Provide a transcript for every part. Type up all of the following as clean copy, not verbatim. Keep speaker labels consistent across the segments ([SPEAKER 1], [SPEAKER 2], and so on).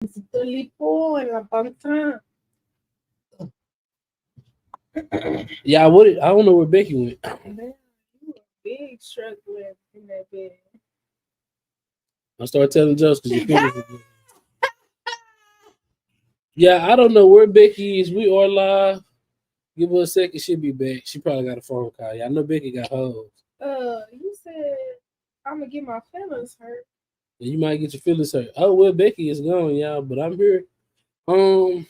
[SPEAKER 1] Necesito lipo en la panza.
[SPEAKER 2] Yeah, I don't know where Becky went.
[SPEAKER 1] Man, you a big struggling in that bed.
[SPEAKER 2] I started telling jokes because your fingers were good. Yeah, I don't know where Becky is. We are live. Give her a second, she'll be back. She probably got a phone call. Yeah, I know Becky got hoes.
[SPEAKER 1] You said I'm gonna get my feelings hurt.
[SPEAKER 2] And you might get your feelings hurt. Oh well, Becky is gone, y'all, but I'm here. Um,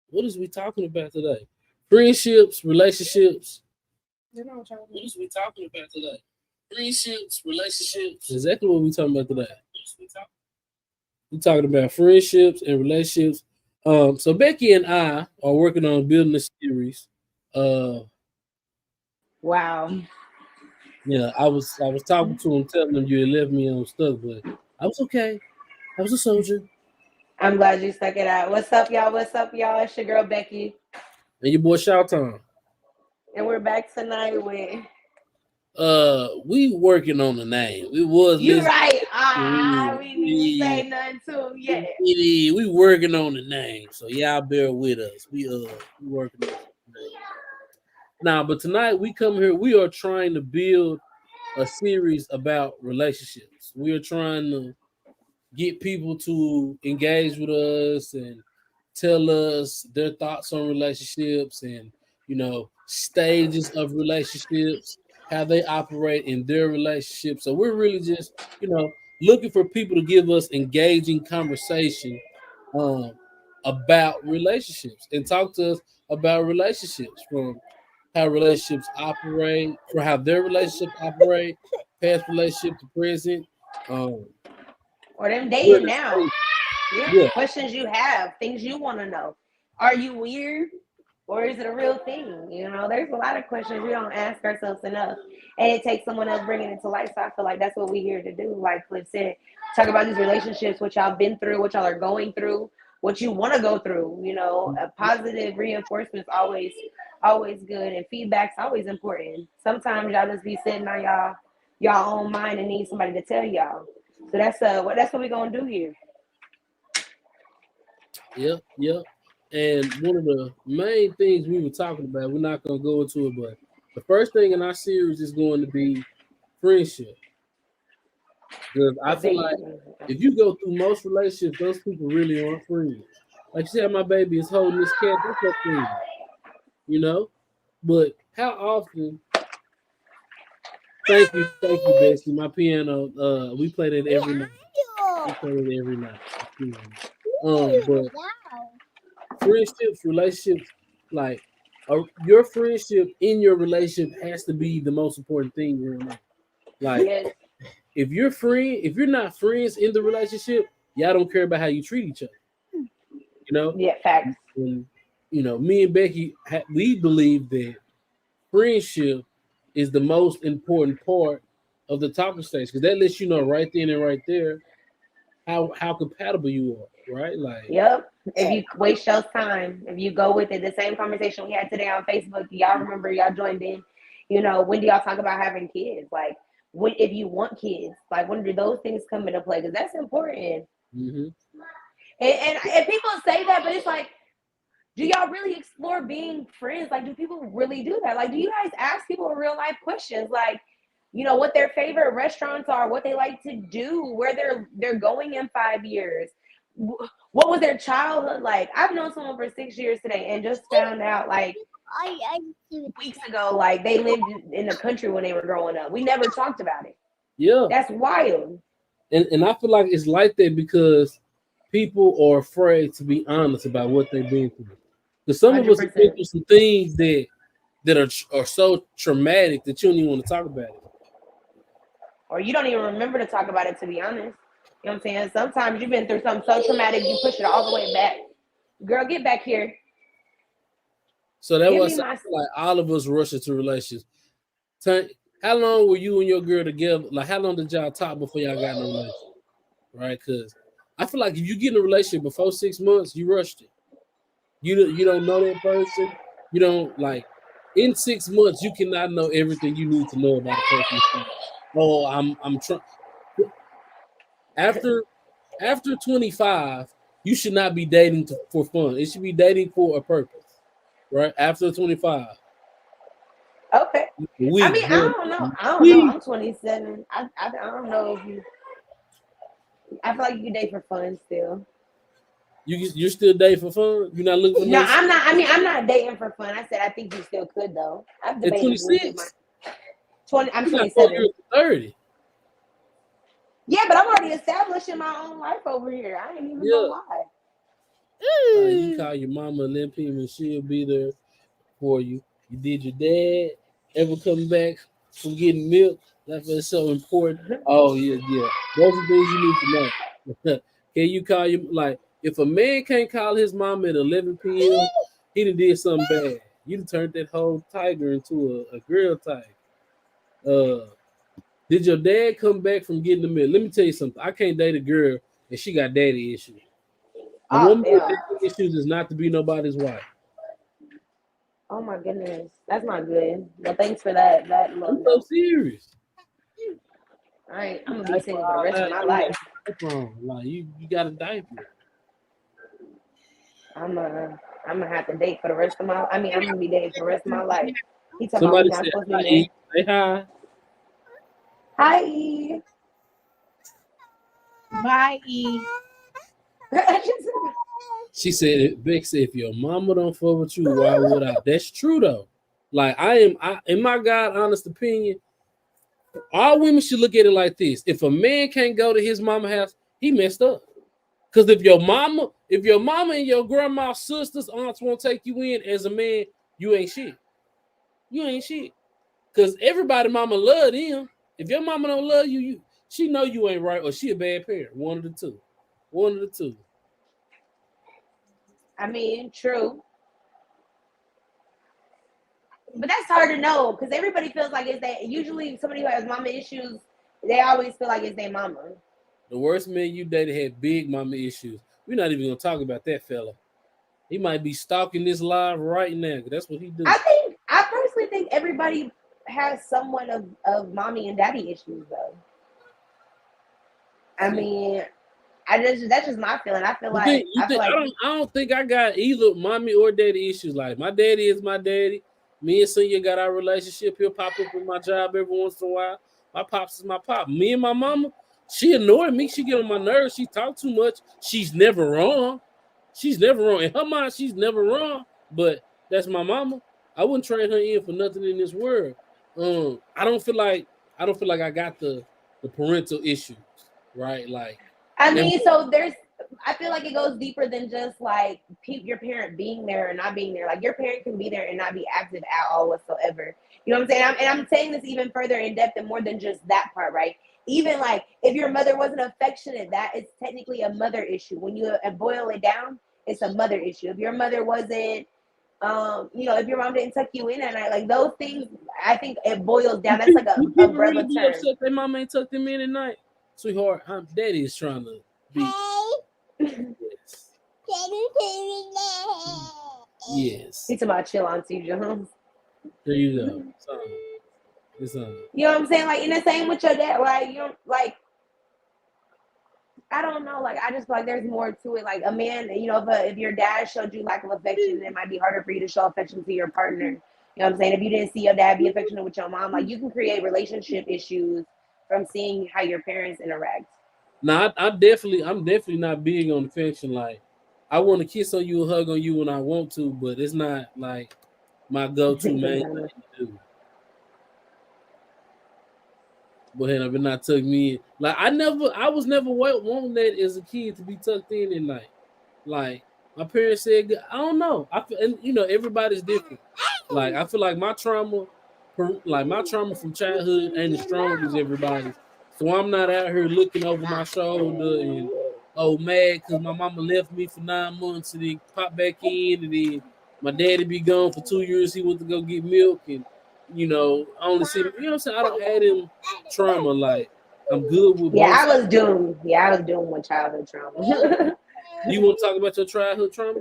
[SPEAKER 2] what is we talking about today? Friendships, relationships.
[SPEAKER 1] You know what y'all
[SPEAKER 2] What is we talking about today? Friendships, relationships. Exactly what we talking about today. We talking about friendships and relationships. So Becky and I are working on building a series. Uh,
[SPEAKER 3] Wow.
[SPEAKER 2] yeah, I was talking to him, telling him you had left me on stuck, but I was okay. I was a soldier.
[SPEAKER 3] I'm glad you stuck it out. What's up, y'all? What's up, y'all? It's your girl Becky.
[SPEAKER 2] And your boy Shout Time.
[SPEAKER 3] And we're back tonight with
[SPEAKER 2] We working on the name. We was
[SPEAKER 3] you
[SPEAKER 2] listening.
[SPEAKER 3] right. We didn't say nothing to him yet.
[SPEAKER 2] We working on the name. So y'all bear with us. We working on the name. Now, but tonight we come here, we are trying to build a series about relationships. We are trying to get people to engage with us and tell us their thoughts on relationships and stages of relationships, how they operate in their relationships. So we're really just looking for people to give us engaging conversation um, about relationships and talk to us about relationships, from how relationships operate, for how their relationships operate, past relationship to present. Um,
[SPEAKER 3] Or them
[SPEAKER 2] we're in
[SPEAKER 3] dating
[SPEAKER 2] the
[SPEAKER 3] now.
[SPEAKER 2] stage.
[SPEAKER 3] Yeah.
[SPEAKER 2] Yeah,
[SPEAKER 3] Questions you have, things you want to know. Are you weird? Or is it a real thing? There's a lot of questions we don't ask ourselves enough. And it takes someone else bringing it to life. So I feel like that's what we're here to do. Like Cliff said, talk about these relationships, what y'all been through, what y'all are going through, what you want to go through. A positive reinforcement is always good. And feedback's always important. Sometimes y'all just be sitting on y'all own mind and need somebody to tell y'all. So that's what we're gonna do here.
[SPEAKER 2] yep. And one of the main things we were talking about, we're not going to go into it, but the first thing in our series is going to be friendship. Because I feel like if you go through most relationships, those people really aren't friends. Like you said, my baby is holding this cat, that's her friend, you know? But how often, thank you, Bessie. My piano, we play that every night. We play it every night. But friendships, relationships, like your friendship in your relationship has to be the most important thing in your life. Like
[SPEAKER 3] Yes.
[SPEAKER 2] if you're not friends in the relationship, y'all don't care about how you treat each other. You know,
[SPEAKER 3] Yeah, facts.
[SPEAKER 2] and me and Becky, we believe that friendship is the most important part of the talking stage because that lets you know right then and right there how compatible you are, right? Like,
[SPEAKER 3] Yep. If you waste your time, if you go with it, the same conversation we had today on Facebook, y'all remember y'all joined in. When do y'all talk about having kids? Like, if you want kids, like when do those things come into play? Because that's important.
[SPEAKER 2] mm-hmm.
[SPEAKER 3] And people say that, but it's like, do y'all really explore being friends? Like, do people really do that? Like, do you guys ask people real life questions? Like, what their favorite restaurants are, what they like to do, where they're going in 5 years. What was their childhood like? I've known someone for 6 years today and just found out like weeks ago, like they lived in the country when they were growing up. We never talked about it.
[SPEAKER 2] Yeah.
[SPEAKER 3] That's wild.
[SPEAKER 2] And I feel like it's like that because people are afraid to be honest about what they've been through. Because some of us have been
[SPEAKER 3] 100%.
[SPEAKER 2] through some things that are so traumatic that you don't even want to talk about it.
[SPEAKER 3] Or you don't even remember to talk about it, to be honest. You know what I'm saying? Sometimes you've been through something so traumatic, you push it all the way back. Girl, get back here.
[SPEAKER 2] So that was like all of us rush into relationships. How long were you and your girl together? Like, how long did y'all talk before y'all got in a relationship? Right? Because I feel like if you get in a relationship before 6 months, you rushed it. You don't know that person. You don't like in 6 months you cannot know everything you need to know about a person. Oh, I'm trying. After after 25, you should not be dating for fun. It should be dating for a purpose, right? After 25.
[SPEAKER 3] Okay.
[SPEAKER 2] We,
[SPEAKER 3] I mean, I don't know. I'm 27. I don't know if you. I feel like you can date for fun still.
[SPEAKER 2] You're still dating for fun? You're not looking for
[SPEAKER 3] No,
[SPEAKER 2] no
[SPEAKER 3] I'm not. I mean, I'm not dating for fun. I said I think you still could though. I've
[SPEAKER 2] at
[SPEAKER 3] debated this with
[SPEAKER 2] 26?
[SPEAKER 3] 20. I'm
[SPEAKER 2] You're not
[SPEAKER 3] 27.
[SPEAKER 2] 30.
[SPEAKER 3] Yeah, but I'm already establishing my own life over here. I ain't even gonna lie.
[SPEAKER 2] You call your mama and let him and she'll be there for you. You did your dad ever come back from getting milk? That's so important. Oh yeah. Those are things you need to know. Can you call you like if a man can't call his mom at 11 p.m., he done did something bad. You done turned that whole tiger into a girl tiger. Did your dad come back from getting the milk? Let me tell you something. I can't date a girl and she got daddy issues. A woman with daddy issues is not to be nobody's wife.
[SPEAKER 3] Oh my goodness, that's not good. But thanks for that.
[SPEAKER 2] I'm so serious.
[SPEAKER 3] All right, I'm gonna be single for the rest of my life.
[SPEAKER 2] Like you got a diaper.
[SPEAKER 3] I'm gonna have to date for the rest of my. I mean, I'm gonna be dating for the rest of my life. He talking
[SPEAKER 2] Somebody
[SPEAKER 3] about
[SPEAKER 2] said,
[SPEAKER 3] supposed to be
[SPEAKER 2] "Say hi."
[SPEAKER 3] Hi, E.
[SPEAKER 1] Bye, E.
[SPEAKER 2] She said, "Vic said, if your mama don't fuck with you, why would I?" That's true though. Like I in my God honest opinion, all women should look at it like this: if a man can't go to his mama house, he messed up. Because if your mama and your grandma, sisters, aunts won't take you in as a man, you ain't shit. You ain't shit. Because everybody mama love them. If your mama don't love you, she know you ain't right or she a bad parent. One of the two.
[SPEAKER 3] I mean, true. But that's hard to know because everybody feels like it's that. Usually, somebody who has mama issues, they always feel like it's their mama.
[SPEAKER 2] The worst man you dated had big mama issues. We're not even gonna talk about that fella. He might be stalking this live right now. That's what he do.
[SPEAKER 3] I personally think everybody has somewhat of mommy and daddy issues, though. I mean, that's just my feeling. I feel like
[SPEAKER 2] I don't think I got either mommy or daddy issues. Like my daddy is my daddy. Me and Senior got our relationship. He'll pop up in my job every once in a while. My pops is my pop. Me and my mama, she annoyed me. She get on my nerves. She talk too much. She's never wrong. In her mind, she's never wrong. But that's my mama. I wouldn't trade her in for nothing in this world. I don't feel like I got the parental issues, right? Like
[SPEAKER 3] I mean, I feel like it goes deeper than just like your parent being there or not being there. Like your parent can be there and not be active at all whatsoever. You know what I'm saying? I'm saying this even further in depth and more than just that part, right? Even like if your mother wasn't affectionate, that is technically a mother issue. When you boil it down, it's a mother issue. If your mother wasn't, if your mom didn't tuck you in at night, like those things, I think it boils down. That's like a umbrella
[SPEAKER 2] really
[SPEAKER 3] term.
[SPEAKER 2] Upset that mom ain't tucked him in at night, sweetheart. Daddy is trying to be. Yes.
[SPEAKER 3] He's about chill on Jones.
[SPEAKER 2] There you go. It's
[SPEAKER 3] You know what I'm saying? Like, in the same with your dad, like, you know, like, I don't know. Like, I just feel like there's more to it. Like, a man, you know, if your dad showed you lack of affection, it might be harder for you to show affection to your partner. You know what I'm saying? If you didn't see your dad be affectionate with your mom, like, you can create relationship issues from seeing how your parents interact.
[SPEAKER 2] No, I'm definitely not big on affection. Like, I want to kiss on you and hug on you when I want to, but it's not like my go-to main thing to do. But had I been not tucked me in, like I was never wanting that as a kid to be tucked in at night. Like my parents said, I don't know. And you know everybody's different. Like I feel like my trauma from childhood ain't as strong as everybody's. So I'm not out here looking over my shoulder and mad because my mama left me for 9 months and then popped back in and then my daddy be gone for 2 years. He went to go get milk and I only see, you know what I'm saying? I don't have him trauma. Like, I'm good with
[SPEAKER 3] I was doomed with childhood trauma.
[SPEAKER 2] You want to talk about your childhood trauma?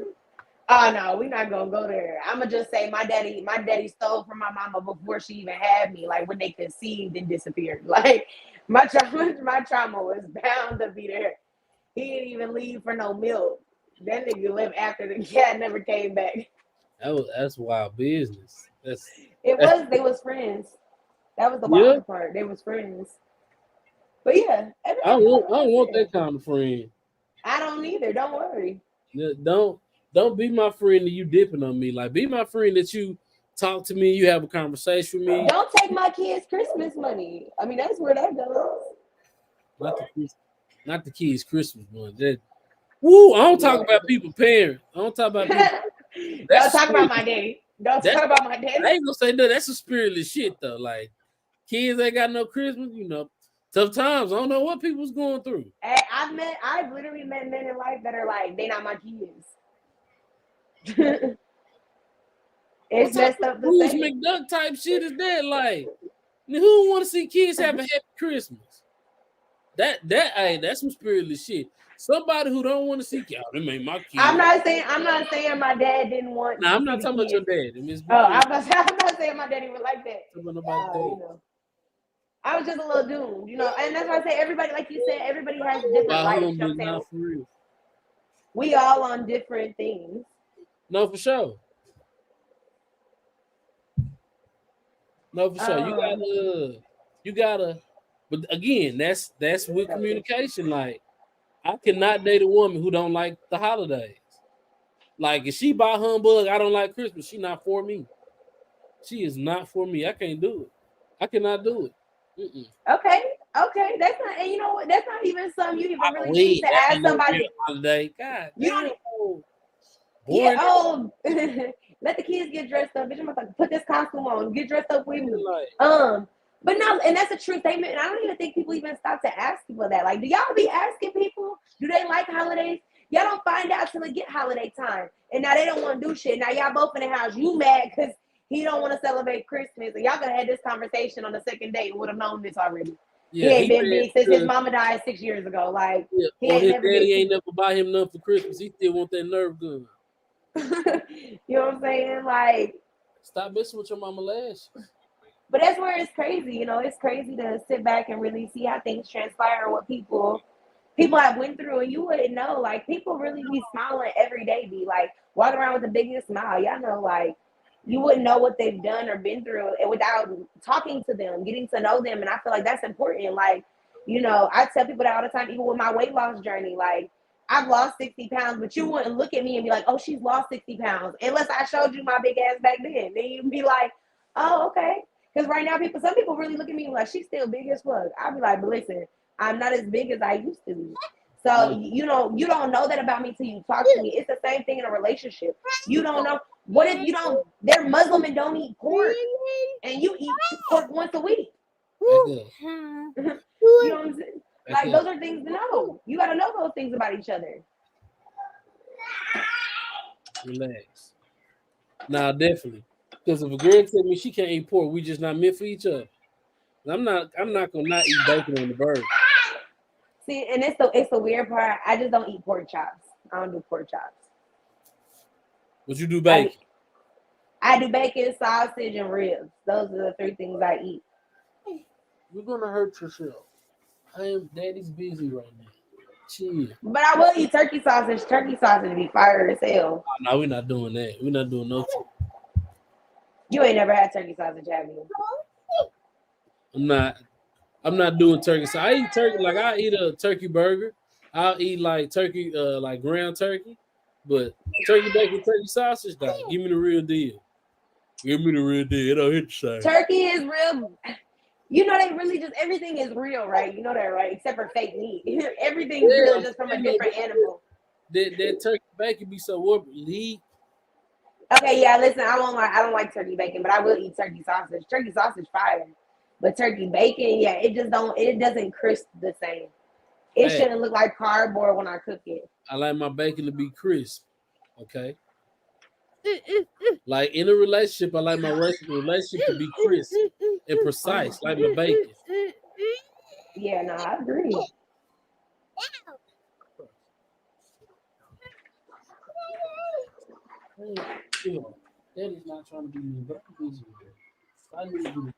[SPEAKER 3] Oh, no, we're not going to go there. I'm going to just say my daddy stole from my mama before she even had me, like, when they conceived and disappeared. Like, my trauma was bound to be there. He didn't even leave for no milk. That nigga left after the cat never came back.
[SPEAKER 2] That's wild business.
[SPEAKER 3] They was friends. That was the
[SPEAKER 2] Yeah.
[SPEAKER 3] wild part. They was friends. But yeah,
[SPEAKER 2] I don't want that kind of friend.
[SPEAKER 3] I don't either. Don't worry.
[SPEAKER 2] Yeah, don't be my friend that you dipping on me. Like, be my friend that you talk to me, you have a conversation with me.
[SPEAKER 3] Don't take my kids' Christmas money. I mean, that's where that goes.
[SPEAKER 2] Not the kids' Christmas money. I don't talk about people parents. I don't talk about people.
[SPEAKER 3] Don't talk about my daddy. Don't talk about my daddy.
[SPEAKER 2] I ain't gonna say no. That's some spiritless shit though. Like, kids ain't got no Christmas. Tough times. I don't know what people's going through.
[SPEAKER 3] I've literally met men in life that are like, they not my kids. It's messed up to
[SPEAKER 2] Bruce
[SPEAKER 3] say.
[SPEAKER 2] McDuck type shit is that? Like, who want to see kids have a happy Christmas? That's some spiritless shit. Somebody who don't want to see kids, they make my kids.
[SPEAKER 3] I'm not saying my dad didn't want.
[SPEAKER 2] Nah, I'm not talking about your dad.
[SPEAKER 3] I'm not saying my daddy would like that. I was just a little doomed, and that's why I say everybody, like you said, everybody has different lives. You know what I'm saying? We all on different things.
[SPEAKER 2] No, for sure. You gotta. But again, that's with communication. Like, I cannot date a woman who don't like the holidays. Like, if she buy humbug, I don't like Christmas. She not for me. She is not for me. I can't do it. I cannot do it. Mm-mm.
[SPEAKER 3] Okay. That's not, and you know what? That's not even something you even really need to ask somebody.
[SPEAKER 2] Holiday. God,
[SPEAKER 3] you don't. Yeah. Let the kids get dressed up. Bitch, I'm about to put this costume on. Get dressed up with me. But no, and that's a true statement. And I don't even think people even stop to ask people that. Like, do y'all be asking people? Do they like holidays? Y'all don't find out till it get holiday time. And now they don't want to do shit. Now y'all both in the house. You mad because he don't want to celebrate Christmas. And y'all could have had this conversation on the second date and would have known this already. Yeah, he ain't been big since his mama died 6 years ago. Like,
[SPEAKER 2] his daddy ain't never buy him nothing for Christmas. He still want that Nerf gun.
[SPEAKER 3] You know what I'm saying? Like,
[SPEAKER 2] stop messing with your mama last.
[SPEAKER 3] But that's where it's crazy. It's crazy to sit back and really see how things transpire, what people have went through, and you wouldn't know. Like, people really be smiling every day, be like walking around with the biggest smile. Y'all know, like, you wouldn't know what they've done or been through without talking to them, getting to know them. And I feel like that's important. Like, I tell people that all the time, even with my weight loss journey. Like, I've lost 60 pounds, but you wouldn't look at me and be like, oh, she's lost 60 pounds. Unless I showed you my big ass back then. Then you'd be like, oh, okay. Because right now, some people really look at me like, she's still big as fuck. I'll be like, but listen, I'm not as big as I used to be. So, you don't know that about me till you talk to me. It's the same thing in a relationship. You don't know. What if they're Muslim and don't eat pork, and you eat pork once a week? You know what I'm saying? Like, those are things to know. You got to know those things about each other.
[SPEAKER 2] Relax. Nah, definitely. Because if a girl tell me she can't eat pork, we just not meant for each other. I'm not gonna not eat bacon on the burger.
[SPEAKER 3] See, and it's the weird part. I just don't eat pork chops. I don't do pork chops.
[SPEAKER 2] But you do bacon.
[SPEAKER 3] I do bacon, sausage, and ribs. Those are the three things I eat.
[SPEAKER 2] You're gonna hurt yourself. Daddy's busy right now. Chill.
[SPEAKER 3] But I will eat turkey sausage. Turkey sausage be fire as hell.
[SPEAKER 2] Oh, no, we're not doing that. We're not doing no.
[SPEAKER 3] You ain't never had turkey sausage, have you?
[SPEAKER 2] I'm not doing turkey. So I eat turkey. Like, I eat a turkey burger. I'll eat like turkey, like ground turkey. But turkey bacon, turkey sausage, dog. Give me the real deal. Give me the real deal. It don't hit the same.
[SPEAKER 3] Turkey is real. They really just, everything is real, right? You know that, right? Except for fake meat. Everything's real, just from a different animal.
[SPEAKER 2] That turkey bacon be so warpy.
[SPEAKER 3] Okay, yeah, listen, I don't like turkey bacon, but I will eat turkey sausage. Turkey sausage fire. But turkey bacon, yeah, it doesn't crisp the same. It shouldn't look like cardboard when I cook it.
[SPEAKER 2] I like my bacon to be crisp. Okay. Like, in a relationship, I like my relationship to be crisp and precise, like my bacon.
[SPEAKER 3] Yeah, no, I agree.
[SPEAKER 2] Daddy's not trying to be mean, but I'm busy with it. I need to do that.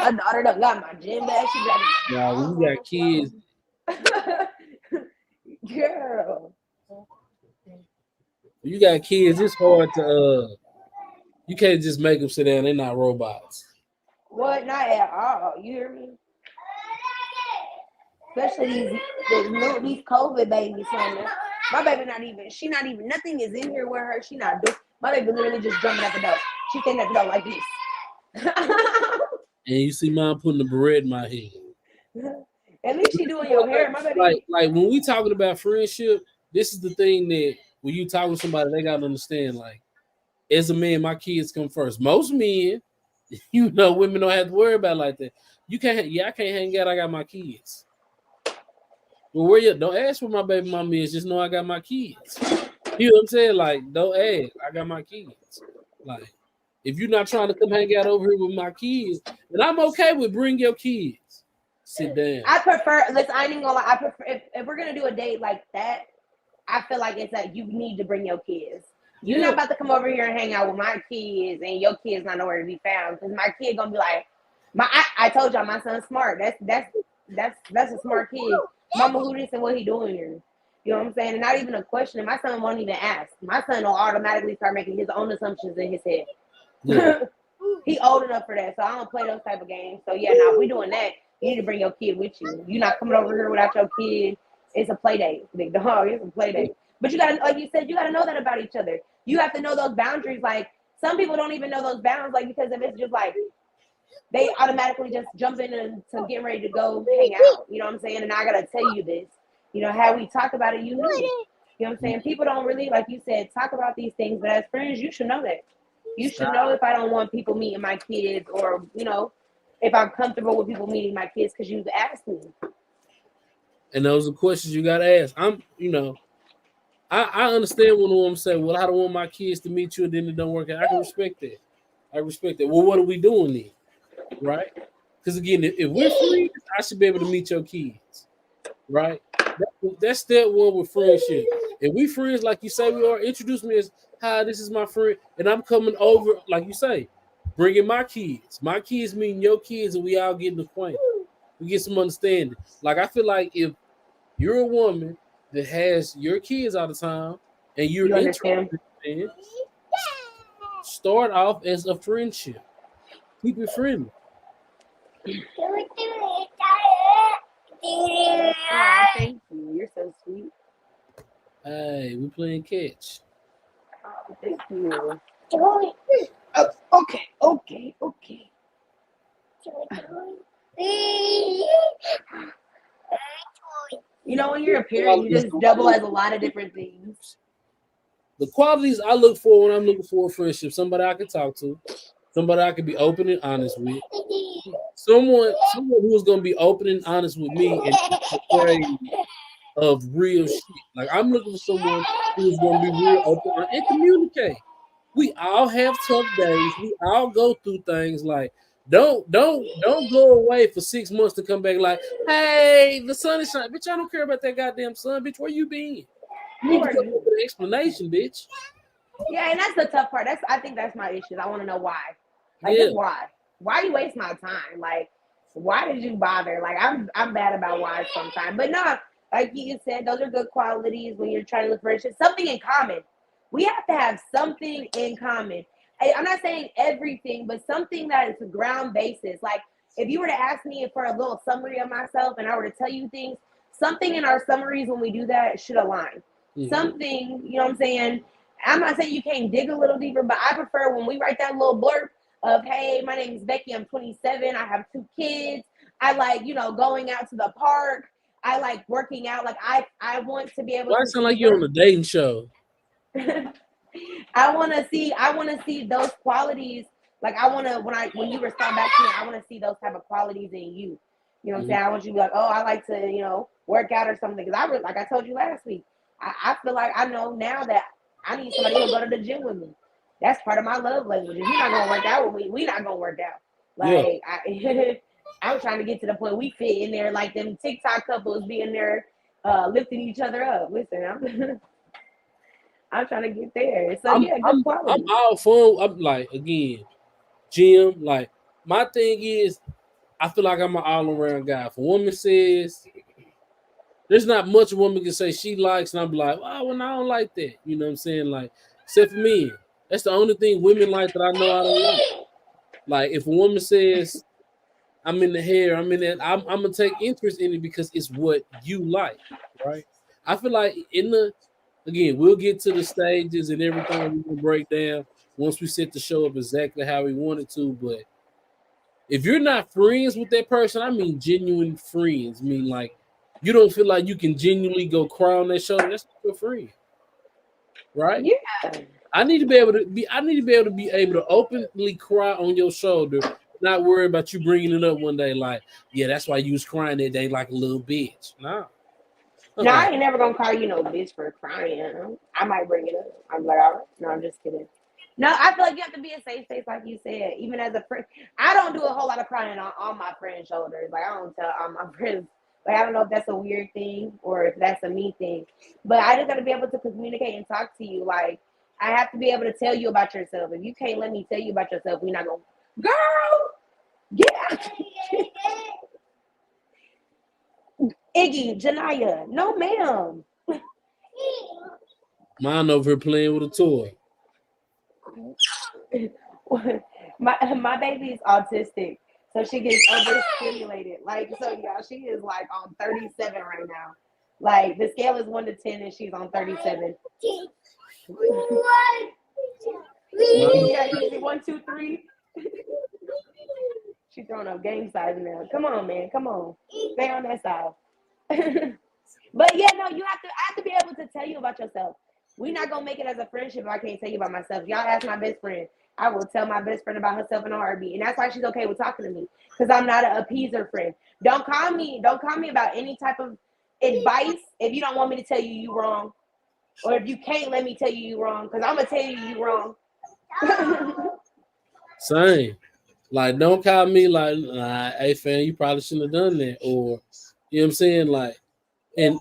[SPEAKER 3] My daughter done got my gym bag. She got
[SPEAKER 2] Nah, when you got kids,
[SPEAKER 3] girl.
[SPEAKER 2] when you got kids, it's hard to you can't just make them sit down. They're not robots.
[SPEAKER 3] What? Not at all. You hear me? Especially these COVID babies. My baby not even. She not even. Nothing is in here with her. She not doing. My baby literally just jumping at the door. She standing at the door like this.
[SPEAKER 2] And you see mom putting the beret in my head.
[SPEAKER 3] At least she doing your hair. My baby.
[SPEAKER 2] Like when we talking about friendship, this is the thing that when you talk with somebody, they gotta understand. Like, as a man, my kids come first. Most men, you know, women don't have to worry about it like that. You can't. I can't hang out. I got my kids. Well, where you don't ask where my baby mama is. Just know I got my kids. You know what I'm saying? Like, don't ask. I got my kids. Like, if you're not trying to come hang out over here with my kids, then I'm okay with bring your kids. Sit down.
[SPEAKER 3] I prefer. Listen, I ain't even gonna lie. I prefer if we're gonna do a date like that. I feel like it's like you need to bring your kids. You're not about to come over here and hang out with my kids, and your kids not nowhere to be found. Because my kid gonna be like, I told y'all my son's smart. That's a smart kid. Mama, who this and what he doing here? You know what I'm saying? And not even a question. My son won't even ask. My son will automatically start making his own assumptions in his head. Yeah. He old enough for that, so I don't play those type of games. So yeah, now if we doing that, you need to bring your kid with you. You're not coming over here without your kid. It's a play date, big dog. It's a play date. But you gotta, like you said, you gotta know that about each other. You have to know those boundaries. Like some people don't even know those bounds, like because if it's just like they automatically just jump in and to get ready to go hang out. You know what I'm saying? And I gotta tell you this. You know how we talk about it. You knew. You know what I'm saying? People don't really, like you said, talk about these things. But as friends, you should know that. You should know if I don't want people meeting my kids, or you know, if I'm comfortable with people meeting my kids because you've asked me.
[SPEAKER 2] And those are questions you gotta ask. I understand when I'm saying, well, I don't want my kids to meet you and then it don't work out. I can respect that. I respect that. Well, what are we doing then? Right? Because again, if we're friends, I should be able to meet your kids. Right? That's step one with friendship. If we friends like you say we are, introduce me as, hi, this is my friend, and I'm coming over, like you say, bringing my kids. My kids meeting your kids, and we all getting acquainted. We get some understanding. Like, I feel like if you're a woman that has your kids all the time and you're interested in, start off as a friendship. Keep it friendly.
[SPEAKER 3] Oh, thank you. You're so sweet.
[SPEAKER 2] Hey, we playing catch.
[SPEAKER 3] Oh, thank you. Okay. You know, when you're a parent, you just double as a lot of different things.
[SPEAKER 2] The qualities I look for when I'm looking for a friendship: somebody I can talk to, somebody I can be open and honest with, someone who's gonna be open and honest with me and afraid of real shit. Like I'm looking for someone who's gonna be real open and communicate. We all have tough days. We all go through things. Like don't go away for 6 months to come back like, hey, the sun is shining. Bitch, I don't care about that goddamn sun. Bitch, where you been? You need to come up with an explanation, bitch.
[SPEAKER 3] Yeah, and that's the tough part. I think that's my issue. I want to know why. Like, just why? Why you waste my time? Like, why did you bother? Like, I'm bad about why sometimes. But no, like you said, those are good qualities when you're trying to look for a shit. Something in common. We have to have something in common. I'm not saying everything, but something that is a ground basis. Like, if you were to ask me for a little summary of myself and I were to tell you things, something in our summaries when we do that should align. Mm-hmm. Something, you know what I'm saying? I'm not saying you can't dig a little deeper, but I prefer when we write that little blurb of, hey, my name is Becky, I'm 27, I have 2 kids, I like, you know, going out to the park, I like working out, like I want to be able to.
[SPEAKER 2] Why sound like you're on a dating show?
[SPEAKER 3] I want to see those qualities. Like when you respond back to me, I want to see those type of qualities in you. You know what I'm saying? I want you to be like, oh, I like to, you know, work out or something. Because like I told you last week, I feel like I know now that I need somebody who'll go to the gym with me. That's part of my love language. If you're not gonna work out with me, we're not gonna work out. Like I'm trying to get to the point we fit in there like them TikTok couples being there lifting each other up. Listen, I'm trying to get there. So good quality.
[SPEAKER 2] I'm all for. I'm like, again, gym. Like my thing is, I feel like I'm an all around guy. If a woman says there's not much a woman can say she likes, and I'm like, oh, well, I don't like that. You know what I'm saying? Like, except for men. That's the only thing women like that I know I don't like. Like, if a woman says, I'm in the hair, I'm in that, I'm gonna take interest in it because it's what you like, right? I feel like again, we'll get to the stages and everything we can break down once we set the show up exactly how we want it to. But if you're not friends with that person, I mean genuine friends, I mean like you don't feel like you can genuinely go cry on their shoulder, that's not your friend. Right?
[SPEAKER 3] Yeah.
[SPEAKER 2] I need to be able to be able to openly cry on your shoulder, not worry about you bringing it up one day like, yeah, that's why you was crying that day like a little bitch. Nah.
[SPEAKER 3] No, I ain't never gonna call you no bitch for crying. I might bring it up. I'm like, all right. No, I'm just kidding. No, I feel like you have to be a safe space, like you said. Even as a friend, I don't do a whole lot of crying on my friends' shoulders. Like I don't tell my friends. Like I don't know if that's a weird thing or if that's a me thing. But I just gotta be able to communicate and talk to you. Like I have to be able to tell you about yourself. If you can't let me tell you about yourself, we're not gonna. Girl, get out. Iggy, Janaya, no, ma'am.
[SPEAKER 2] Mine over here playing with a toy.
[SPEAKER 3] My baby is autistic, so she gets overstimulated. Like, so y'all, she is like on 37 right now. Like the scale is 1 to 10, and she's on 37. Yeah, easy 1, 2, 3. She's throwing up game size now. Come on, man. Come on. Stay on that side. But yeah, no, I have to be able to tell you about yourself. We're not gonna make it as a friendship if I can't tell you about myself. Y'all ask my best friend. I will tell my best friend about herself in a heartbeat. And that's why she's okay with talking to me. Because I'm not an appeaser friend. Don't call me about any type of advice if you don't want me to tell you wrong. Or if you can't let me tell you wrong. Because I'm gonna tell you wrong.
[SPEAKER 2] Same. Like, don't call me like, hey fam, you probably shouldn't have done that. Or you know what I'm saying? Like, and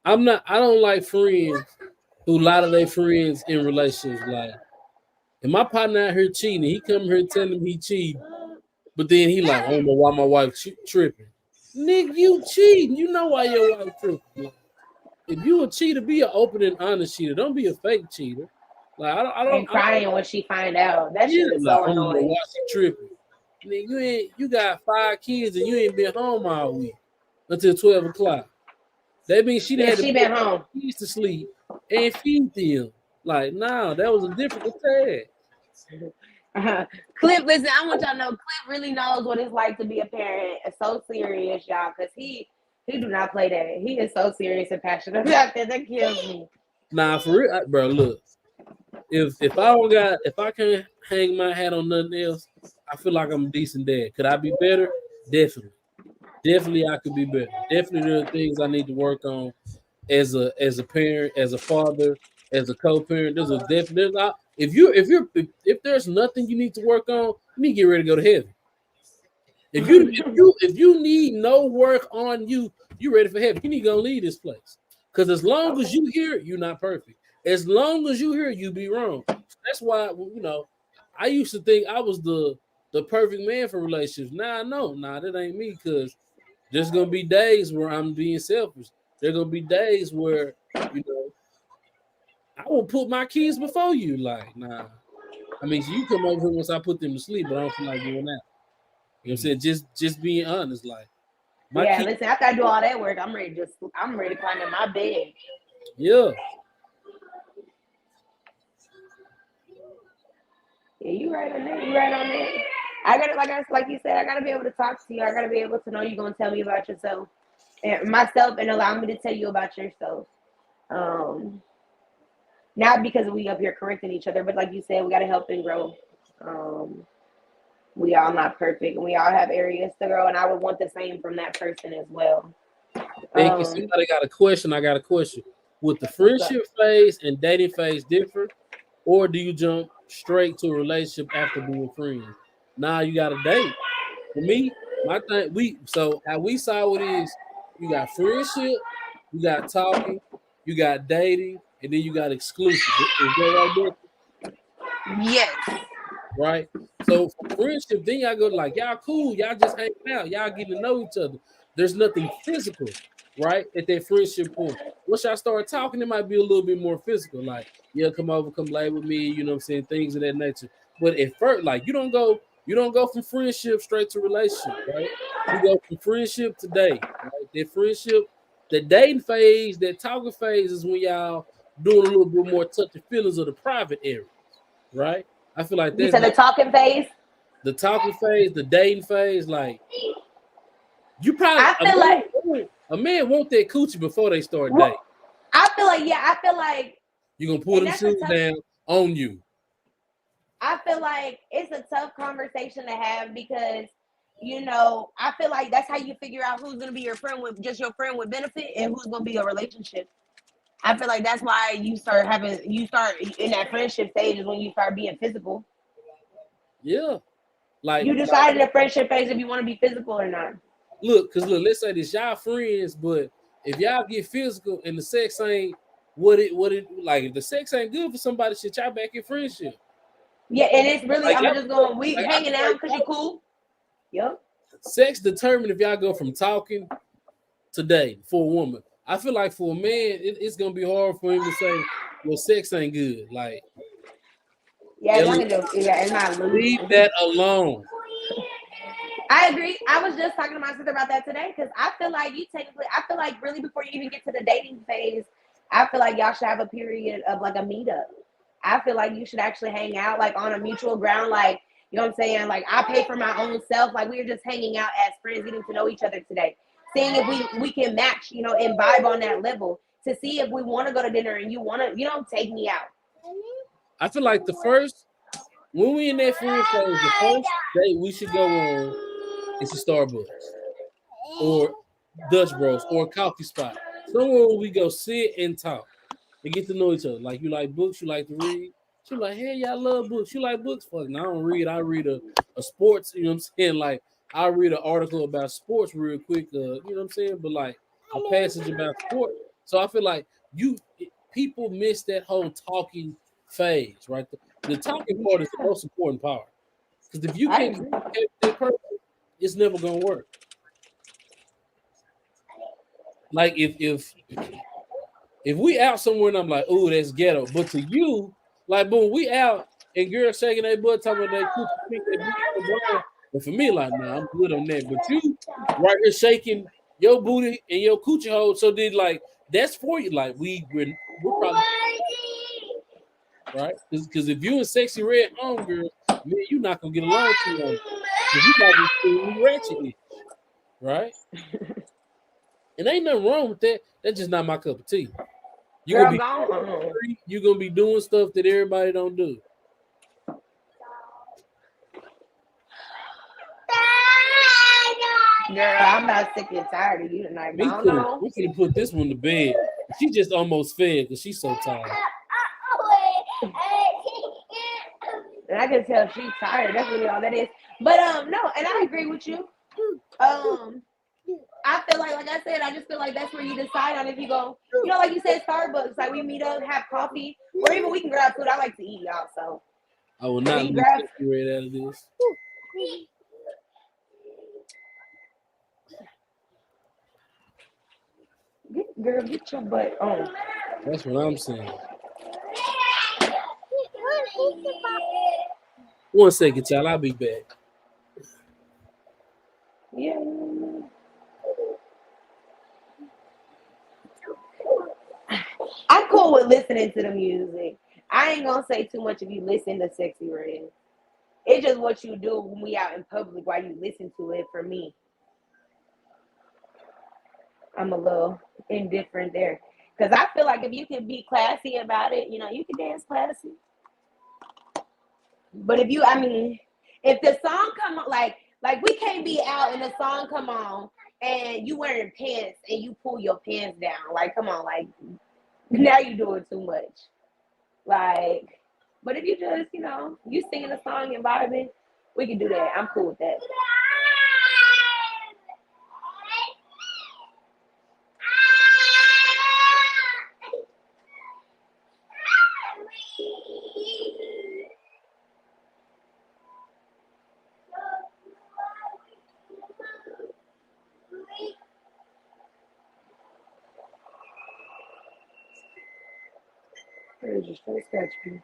[SPEAKER 2] I don't like friends who lie to their friends in relationships. Like, if my partner out here cheating, he come here telling him he cheating, but then he like, I don't know why my wife tripping. Nigga, you cheating. You know why your wife tripping. If you a cheater, be an open and honest cheater. Don't be a fake cheater. Like I don't.
[SPEAKER 3] And crying when she find out. That shit is
[SPEAKER 2] like,
[SPEAKER 3] so annoying.
[SPEAKER 2] Why she tripping? Nigga, you got 5 kids and you ain't been home all week until 12 o'clock. That means she had
[SPEAKER 3] she been home.
[SPEAKER 2] Kids to sleep and feed them. Like, nah, that was a different tag.
[SPEAKER 3] Clip, listen, I want y'all to know Clip really knows what it's like to be a parent. It's so serious, y'all, because he do not play that. He is so serious and passionate about that. That kills me.
[SPEAKER 2] Nah, for real, bro. Look, if I can't hang my hat on nothing else, I feel like I'm a decent dad. Could I be better? Definitely, I could be better. Definitely, there are things I need to work on as a parent, as a father, as a co-parent. If there's nothing you need to work on, you need to get ready to go to heaven. If you need no work on you, you ready for heaven. You need to go leave this place. Because as long as you hear, you're not perfect. As long as you hear, you be wrong. That's why I used to think I was the perfect man for relationships. Now I know, that ain't me. Because there's gonna be days where I'm being selfish. There's gonna be days where I will put my kids before you. Like, nah. I mean, so you come over here once I put them to sleep, but I don't feel like doing that. You know what I'm saying? Just being honest, like.
[SPEAKER 3] Listen, after I do all that work, I'm ready to climb in my bed.
[SPEAKER 2] Yeah.
[SPEAKER 3] Yeah, you right on that. I gotta, like you said, I gotta be able to talk to you. I gotta be able to know you're gonna tell me about yourself and myself, and allow me to tell you about yourself. Not because we up here correcting each other, but like you said, we gotta help and grow. We all not perfect, and we all have areas to grow, and I would want the same from that person as well.
[SPEAKER 2] Thank you. Somebody got a question. I got a question. Would the friendship phase and dating phase differ, or do you jump straight to a relationship after being friends? Now you got a date. For me, my thing, how we saw it is, you got friendship, you got talking, you got dating, and then you got exclusive. Is that right there?
[SPEAKER 3] Yes.
[SPEAKER 2] right? So for friendship, then y'all go like y'all cool, y'all just hanging out, y'all getting to know each other. There's nothing physical, right? At that friendship point. Once y'all start talking, it might be a little bit more physical. Like, yeah, come over, come lay with me, you know what I'm saying? Things of that nature. But at first, like you don't go from friendship straight to relationship, right? You go from friendship to date, right? That friendship, the dating phase, that talking phase is when y'all doing a little bit more touching feelings of the private area, right? I feel like
[SPEAKER 3] You
[SPEAKER 2] that's
[SPEAKER 3] said the talking phase.
[SPEAKER 2] the talking phase, the dating phase. Like you probably
[SPEAKER 3] I feel like
[SPEAKER 2] a man want that coochie before they start dating.
[SPEAKER 3] I feel like yeah, I feel like
[SPEAKER 2] You gonna pull
[SPEAKER 3] and
[SPEAKER 2] them
[SPEAKER 3] that's a
[SPEAKER 2] shoes
[SPEAKER 3] tough
[SPEAKER 2] down on you.
[SPEAKER 3] I feel like it's a tough conversation to have because I feel like that's how you figure out who's gonna be your friend with just your friend with benefit and who's gonna be a relationship. I feel like that's why you start in that friendship stage is when you start being physical.
[SPEAKER 2] Yeah, like
[SPEAKER 3] You decide in the friendship phase if you want to be physical or not.
[SPEAKER 2] look, cause look, let's say this y'all friends, but if y'all get physical and the sex ain't what it like, if the sex ain't good for somebody, shit, y'all back in friendship.
[SPEAKER 3] Yeah, and it's really
[SPEAKER 2] Like
[SPEAKER 3] I'm
[SPEAKER 2] I
[SPEAKER 3] just
[SPEAKER 2] feel
[SPEAKER 3] going we
[SPEAKER 2] like, I
[SPEAKER 3] hanging
[SPEAKER 2] feel
[SPEAKER 3] out
[SPEAKER 2] like
[SPEAKER 3] because you cool. Yep.
[SPEAKER 2] sex determined if y'all go from talking to dating for a woman. I feel like for a man, it's gonna be hard for him to say, "Well, sex ain't good." Like,
[SPEAKER 3] Yeah, as long as it's not loose.
[SPEAKER 2] leave that alone.
[SPEAKER 3] I agree. I was just talking to my sister about that today because I feel like I feel like really before you even get to the dating phase, I feel like y'all should have a period of like a meetup. I feel like you should actually hang out like on a mutual ground, like, you know what I'm saying? Like, I pay for my own self. Like, we were just hanging out as friends, getting to know each other today, seeing if we can match, and vibe on that level to see if we want to go to dinner and you want to, take me out.
[SPEAKER 2] I feel like when we in that friend phase, the first date we should go on is to Starbucks or Dutch Bros or a coffee spot. Somewhere where we go sit and talk and get to know each other. Like, you like books, you like to read. She like, hey, y'all love books. You like books? Fucking, I don't read. I read a sports, you know what I'm saying? Like, I read an article about sports real quick, you know what I'm saying? But like a passage about sport. So I feel like people miss that whole talking phase, right? The talking part is the most important part. Because if you
[SPEAKER 3] I
[SPEAKER 2] can't
[SPEAKER 3] agree.
[SPEAKER 2] communicate with that person, it's never gonna work. Like if we out somewhere and I'm like, oh, that's ghetto. But to you, like, boom, we out and girls shaking their butt, talking about they coochie pink, they booty so brown. But for me, like, nah, I'm good on that. But you right here shaking your booty and your coochie hole. So did like that's for you. Like we're probably right because if you and sexy red homegirls, man, you're not gonna get along too long. Because you might be feeling ratchet, right? And ain't nothing wrong with that. That's just not my cup of tea. You're
[SPEAKER 3] Girl,
[SPEAKER 2] gonna
[SPEAKER 3] go
[SPEAKER 2] be
[SPEAKER 3] on.
[SPEAKER 2] you're gonna be doing stuff that everybody don't do.
[SPEAKER 3] Girl, I'm not sick and tired of you tonight. Go
[SPEAKER 2] Me too.
[SPEAKER 3] on.
[SPEAKER 2] We finna put this one to bed. She just almost fed because she's so tired.
[SPEAKER 3] And I can tell she's tired. That's really all that is. But no, and I agree with you. I feel like I said, I just feel like that's where you decide on if you go, like you said, Starbucks, like we meet up, have coffee, or even we can grab food. I like to eat, y'all. So
[SPEAKER 2] I will
[SPEAKER 3] we
[SPEAKER 2] not
[SPEAKER 3] can
[SPEAKER 2] leave
[SPEAKER 3] grab.
[SPEAKER 2] sexy red out of this.
[SPEAKER 3] Girl, get your butt on.
[SPEAKER 2] That's what I'm saying. 1 second, y'all. I'll be back.
[SPEAKER 3] Yeah. I'm cool with listening to the music. I ain't gonna say too much if you listen to Sexy Red. It's just what you do when we out in public while you listen to it. For me, I'm a little indifferent there. Because I feel like if you can be classy about it, you can dance classy. But if the song come on, like we can't be out and the song come on and you wearing pants and you pull your pants down. Like, come on, like now you doing too much. Like, but if you just, you singing a song and vibing, we can do that. I'm cool with that. It's just straight scratching.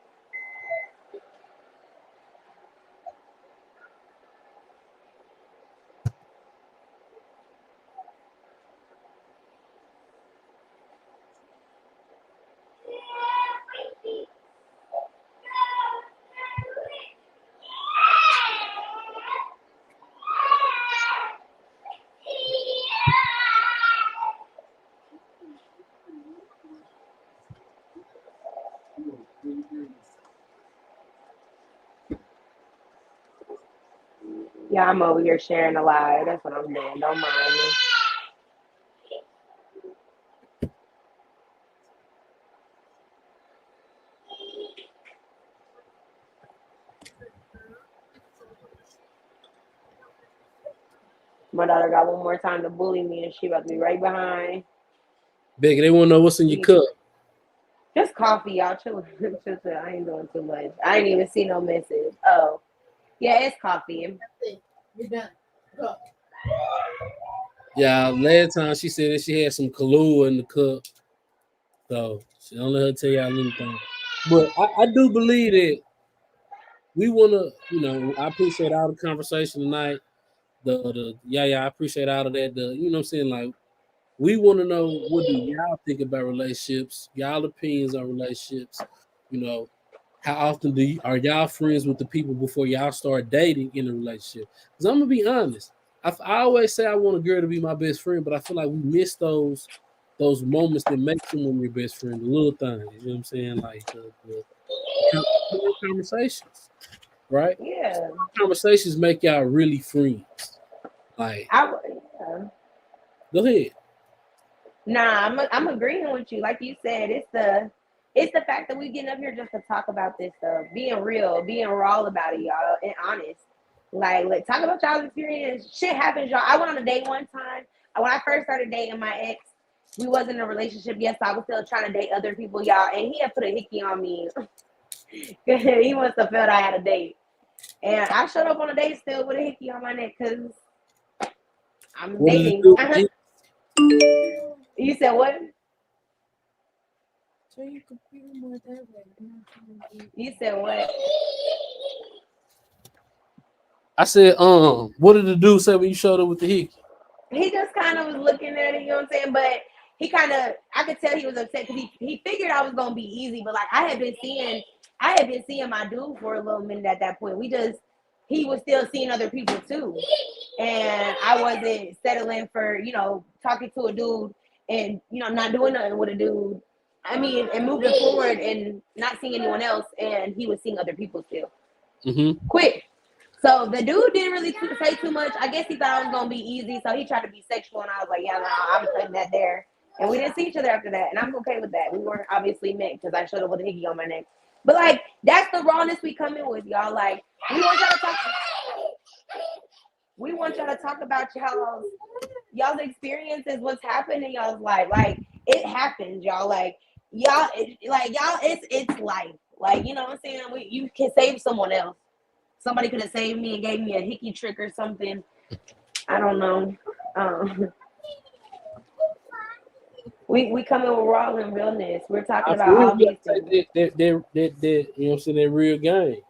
[SPEAKER 3] Yeah, I'm over here sharing a lie. That's what I'm doing. Don't mind me. My daughter got one more time to bully me, and she about to be right behind.
[SPEAKER 2] Becky, they want to know what's in your cup.
[SPEAKER 3] Just coffee, y'all. Chill. I ain't doing too much. I ain't even see no message. Oh, yeah, it's coffee.
[SPEAKER 1] You're done. Go.
[SPEAKER 2] Yeah, last time she said that she had some Kahlua in the cup. So she don't let her tell y'all anything. But I do believe that we want to, I appreciate all the conversation tonight. I appreciate all of that. You know what I'm saying? Like, we want to know, what do y'all think about relationships? Y'all opinions on relationships. How often are y'all friends with the people before y'all start dating in a relationship? Because I'm gonna be honest, I always say I want a girl to be my best friend, but I feel like we miss those moments that make someone your best friend, the little things. You know what I'm saying? Like the conversations, right?
[SPEAKER 3] Yeah.
[SPEAKER 2] Conversations make y'all really friends. Like,
[SPEAKER 3] Yeah.
[SPEAKER 2] Go ahead.
[SPEAKER 3] Nah, I'm agreeing with you. Like you said, it's the fact that we getting up here just to talk about this stuff, being real, being raw about it, y'all, and honest. Like talk about y'all's experience. Shit happens, y'all. I went on a date one time. When I first started dating my ex, we wasn't in a relationship yet, so I was still trying to date other people, y'all. And he had put a hickey on me. He must have felt I had a date. And I showed up on a date still with a hickey on my neck because I'm
[SPEAKER 2] What did it
[SPEAKER 3] dating.
[SPEAKER 2] do?
[SPEAKER 3] You said what?
[SPEAKER 1] So you could feel more that way.
[SPEAKER 3] You said what?
[SPEAKER 2] I said, what did the dude say when you showed up with the hickey?
[SPEAKER 3] He just kind of was looking at it, you know what I'm saying? But he kind of, I could tell he was upset because he figured I was gonna be easy. But like I had been seeing my dude for a little minute at that point. He was still seeing other people too, and I wasn't settling for talking to a dude and not doing nothing with a dude. I mean, and moving forward and not seeing anyone else, and he was seeing other people still.
[SPEAKER 2] Mm-hmm.
[SPEAKER 3] Quick. So the dude didn't really say too much. I guess he thought I was gonna be easy, so he tried to be sexual, and I was like, yeah, no, I'm putting that there. And we didn't see each other after that, and I'm okay with that. We weren't obviously meant because I showed up with a hickey on my neck. But like, that's the rawness we come in with, y'all. Like, we want y'all to talk about y'all's experiences, what's happened in y'all's life. Like, it happens, y'all. Like, it's life. Like, you know what I'm saying? You can save someone else. Somebody could have saved me and gave me a hickey trick or something. I don't know. We come in with raw and realness. We're talking about all these things.
[SPEAKER 2] That you know what I'm saying, that real game.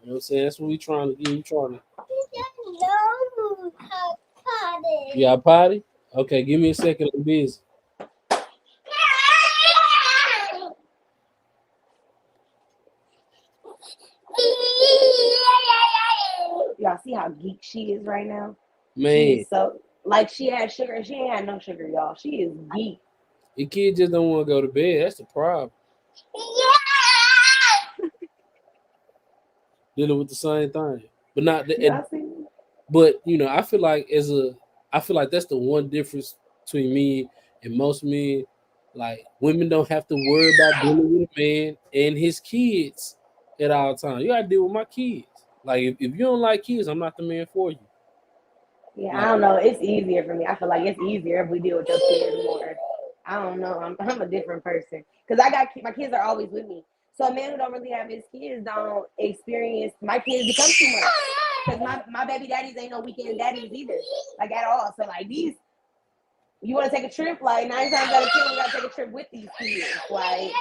[SPEAKER 2] You know what I'm saying? That's what we trying to get. You trying to. You got potty? Okay, give me a second. I'm busy.
[SPEAKER 3] Y'all see how geek she is right now?
[SPEAKER 2] Man.
[SPEAKER 3] She is so she had sugar. She ain't had no sugar, y'all. She is geek.
[SPEAKER 2] The kids just don't want to go to bed. That's the problem. Dealing with the same thing, but not the. But I feel like that's the one difference between me and most men. Like, women don't have to worry about dealing with a man and his kids at all times. You gotta deal with my kids. Like, if you don't like kids, I'm not the man for you.
[SPEAKER 3] Yeah, I don't know. It's easier for me. I feel like it's easier if we deal with your kids more. I don't know. I'm a different person because my kids are always with me. So a man who don't really have his kids don't experience my kids become too much because my baby daddies ain't no weekend daddies either, like at all. So like these, you want to take a trip? Like 9 times out of 10, we gotta take a trip with these kids. Like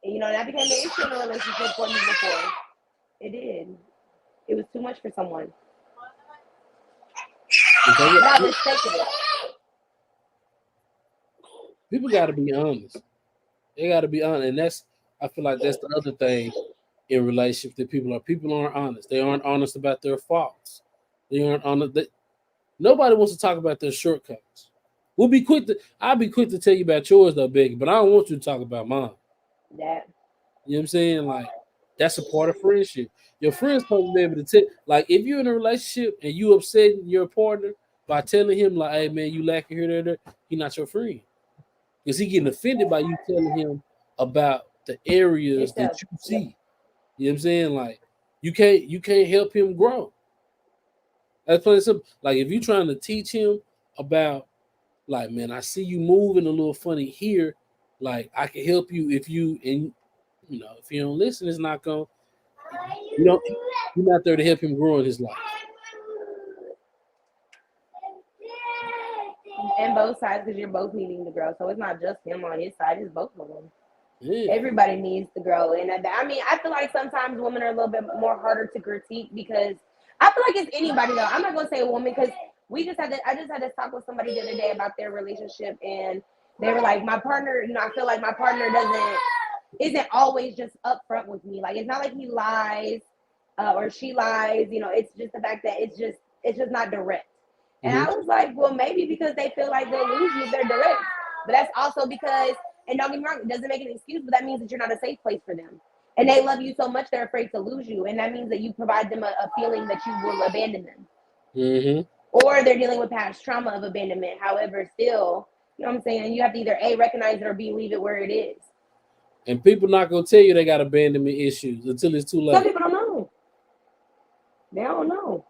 [SPEAKER 3] And, that became an issue in a relationship for me before. It did. It was too much for someone. But I respected it.
[SPEAKER 2] People got to be honest. They got to be honest, and I feel like that's the other thing in relationships that people aren't honest. They aren't honest about their faults. They aren't honest. Nobody wants to talk about their shortcomings. I'll be quick to tell you about yours though, Becky, but I don't want you to talk about mine.
[SPEAKER 3] Yeah.
[SPEAKER 2] You know what I'm saying? Like, that's a part of friendship. Your friend's supposed to be able to tell, like, if you're in a relationship and you upsetting your partner by telling him, like, hey man, you lacking here, there, he's not your friend. Because he getting offended by you telling him about the areas that you see. You know what I'm saying? Like, you can't help him grow. That's plain simple. Like, if you're trying to teach him about, like, man, I see you moving a little funny here. Like, I can help you if you don't listen, it's not going. You're not there to help him grow in his life.
[SPEAKER 3] And both sides, because you're both needing to grow. So it's not just him on his side; it's both of them.
[SPEAKER 2] Yeah.
[SPEAKER 3] Everybody needs to grow, and I feel like sometimes women are a little bit more harder to critique because I feel like it's anybody though. I'm not gonna say a woman because I just had this talk with somebody the other day about their relationship, and they were like, my partner, I feel like my partner isn't always just upfront with me. Like, it's not like he lies or she lies. It's just the fact that it's just not direct. And I was like, well, maybe because they feel like they'll lose you if they're direct. But that's also because, and don't get me wrong, it doesn't make an excuse, but that means that you're not a safe place for them. And they love you so much, they're afraid to lose you. And that means that you provide them a feeling that you will abandon them.
[SPEAKER 2] Mm-hmm.
[SPEAKER 3] Or they're dealing with past trauma of abandonment. However, still, you know what I'm saying? You have to either A, recognize it, or B, leave it where it is.
[SPEAKER 2] And people not going to tell you they got abandonment issues until it's too late.
[SPEAKER 3] Some people don't know. They don't know.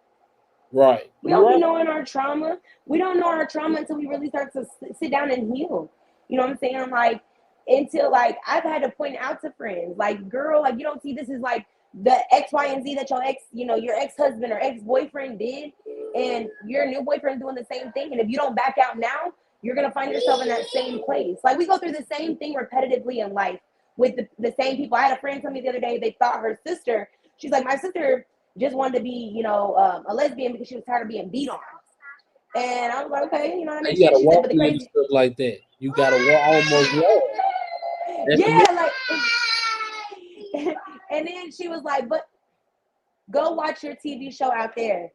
[SPEAKER 2] Right.
[SPEAKER 3] We don't be knowing our trauma. We don't know our trauma until we really start to sit down and heal. You know what I'm saying? Like, until, like, I've had to point out to friends, like, girl, like, you don't see this is like the X, Y, and Z that your ex-husband or ex-boyfriend did, and your new boyfriend doing the same thing. And if you don't back out now, you're going to find yourself in that same place. Like, we go through the same thing repetitively in life with the same people. I had a friend tell me the other day, they thought her sister, she's like, my sister just wanted to be, a lesbian because she was tired of being beat on. And I was like, okay, that makes sense.
[SPEAKER 2] You gotta walk through stuff like that. You gotta almost walk.
[SPEAKER 3] Yeah, like, and then she was like, but go watch your TV show out there.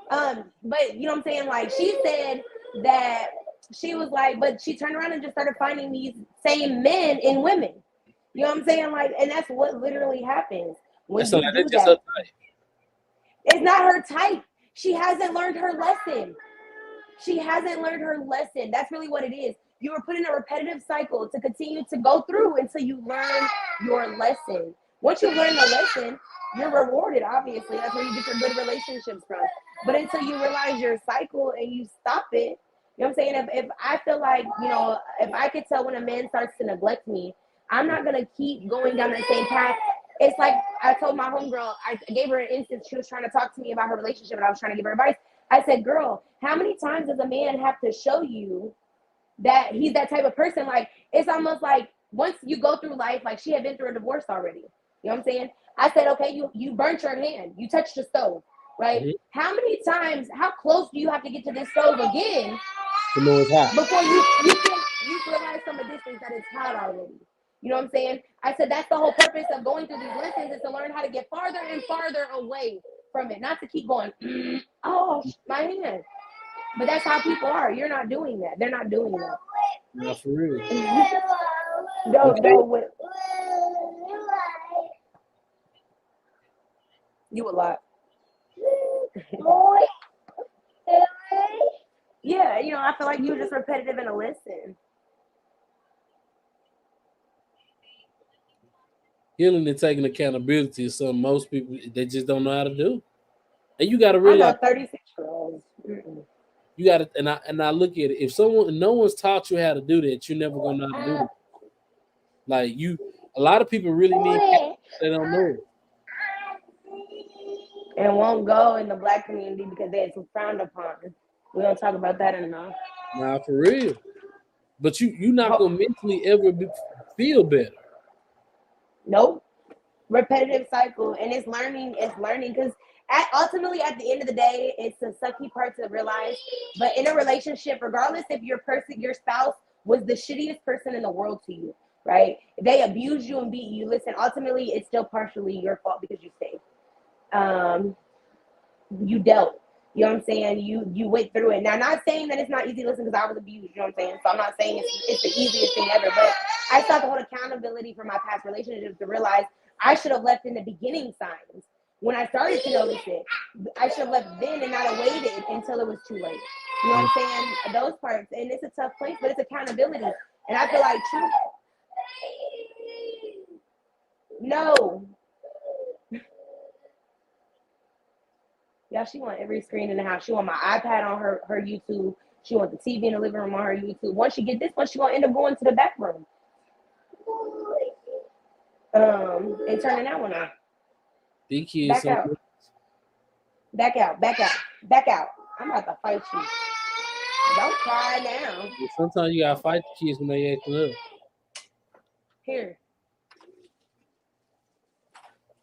[SPEAKER 3] But you know what I'm saying? Like, she said that she was like, but she turned around and just started finding these same men in women. You know what I'm saying? Like, and that's what literally happens. When you do that. It's not her type. She hasn't learned her lesson. That's really what it is. You were put in a repetitive cycle to continue to go through until you learn your lesson. Once you learn the lesson, you're rewarded, obviously. That's where you get your good relationships from. But until you realize your cycle and you stop it, you know what I'm saying? If I feel like, if I could tell when a man starts to neglect me, I'm not going to keep going down that same path. It's like I told my homegirl, I gave her an instance. She was trying to talk to me about her relationship, and I was trying to give her advice. I said, girl, how many times does a man have to show you that he's that type of person? Like, it's almost like once you go through life, like she had been through a divorce already. You know what I'm saying? I said, okay, you burnt your hand. You touched the stove, right? Mm-hmm. How many times, how close do you have to get to this stove again before you realize from a distance that it's hot already? You know what I'm saying? I said, that's the whole purpose of going through these lessons, is to learn how to get farther and farther away from it, not to keep going, oh, my hand. But that's how people are. You're not doing that. They're not doing that.
[SPEAKER 2] Not for real.
[SPEAKER 3] Go with you a lot. Yeah, I feel like you were just repetitive in a lesson.
[SPEAKER 2] Healing and taking accountability is something most people, they just don't know how to do. And you got to realize,
[SPEAKER 3] 36-year-olds.
[SPEAKER 2] You got to, and I look at it. If no one's taught you how to do that, you're never gonna know how to do it. Like a lot of people really need help. They don't know it.
[SPEAKER 3] And won't go in the Black community because it's frowned upon. We don't talk about that enough.
[SPEAKER 2] Nah, for real. But you're not gonna mentally ever feel better.
[SPEAKER 3] Nope. Repetitive cycle, and it's learning because ultimately at the end of the day, it's a sucky part to realize, but in a relationship, regardless if your spouse was the shittiest person in the world to you, right, if they abuse you and beat you, listen, ultimately it's still partially your fault because you stayed. You dealt, you know what I'm saying, you went through it. Now, not saying that it's not easy to listen, because I was abused, you know what I'm saying, so I'm not saying it's the easiest thing ever, but I still have to hold accountability for my past relationships to realize I should have left in the beginning signs. When I started to notice it, I should have left then and not have waited until it was too late. You know what I'm saying? Those parts. And it's a tough place, but it's accountability. And I feel like truth. No. Yeah, she want every screen in the house. She want my iPad on her YouTube. She want the TV in the living room on her YouTube. Once she get this one, she gonna end up going to the back room. And turning that one on. Back out. Back out. Back out. Back out. I'm about to fight you. Don't cry now.
[SPEAKER 2] Sometimes you gotta fight the kids when they acting up.
[SPEAKER 3] Here.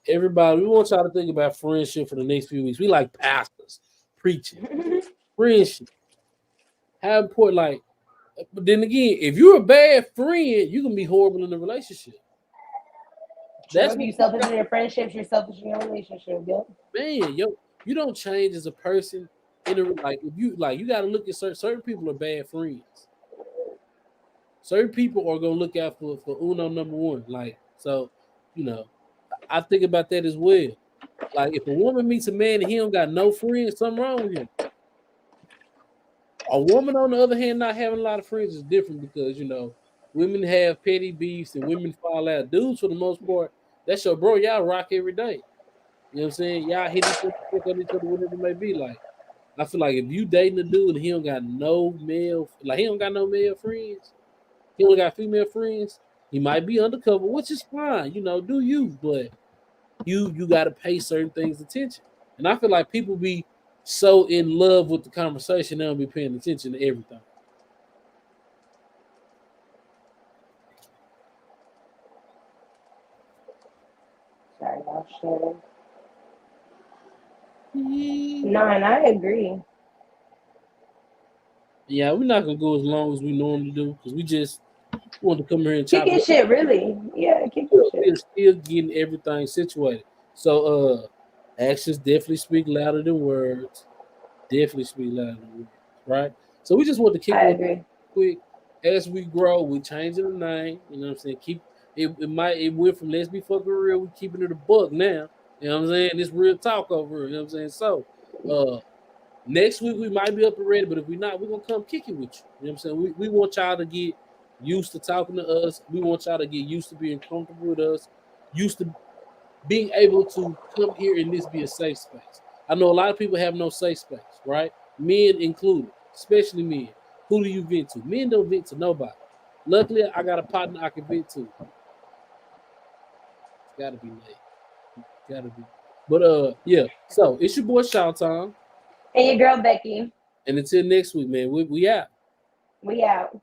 [SPEAKER 2] Everybody, we want y'all to think about friendship for the next few weeks. We like pastors preaching. Friendship. How important, like, but then again, if you're a bad friend, you can be horrible in a relationship.
[SPEAKER 3] That's when you're selfish in your friendships, you're selfish in your relationship, yo.
[SPEAKER 2] Man, you don't change as a person in a, like, if you like, you gotta look at certain people are bad friends. Certain people are gonna look out for uno number one. Like, so, you know, I think about that as well. Like, if a woman meets a man and he don't got no friends, something wrong with him. A woman, on the other hand, not having a lot of friends is different because, you know, women have petty beefs and women fall out. Dudes, for the most part, that's your bro. Y'all rock every day. You know what I'm saying? Y'all hit each other, pick on each other, whatever it may be. Like, I feel like if you dating a dude and he don't got no male, like, he don't got no male friends, he only got female friends, he might be undercover, which is fine. You know, do you? But you got to pay certain things attention. And I feel like people be so in love with the conversation, they don't be paying attention to everything.
[SPEAKER 3] Sorry, y'all sharing. No, and I agree.
[SPEAKER 2] Yeah, we're not gonna go as long as we normally do because we just want to come here and
[SPEAKER 3] kicking shit, really. Yeah, kicking shit.
[SPEAKER 2] We're still getting everything situated. So actions definitely speak louder than words. Definitely speak louder than words, right? So we just want to kick it quick. As we grow, we changing the name. You know what I'm saying? Keep it went from let's be fucking real, we keeping it a buck now. You know what I'm saying? It's real talk over here, you know what I'm saying? So next week we might be up and ready, but if we're not, we're gonna come kick it with you. You know what I'm saying? We want y'all to get used to talking to us. We want y'all to get used to being comfortable with us, used to being able to come here and this be a safe space. I know a lot of people have no safe space, right? Men included, especially men. Who do you vent to? Men don't vent to nobody. Luckily, I got a partner I can vent to. It's gotta be late. Gotta be. But yeah. So it's your boy Shawton.
[SPEAKER 3] And your girl Becky.
[SPEAKER 2] And until next week, man, we out.
[SPEAKER 3] We out.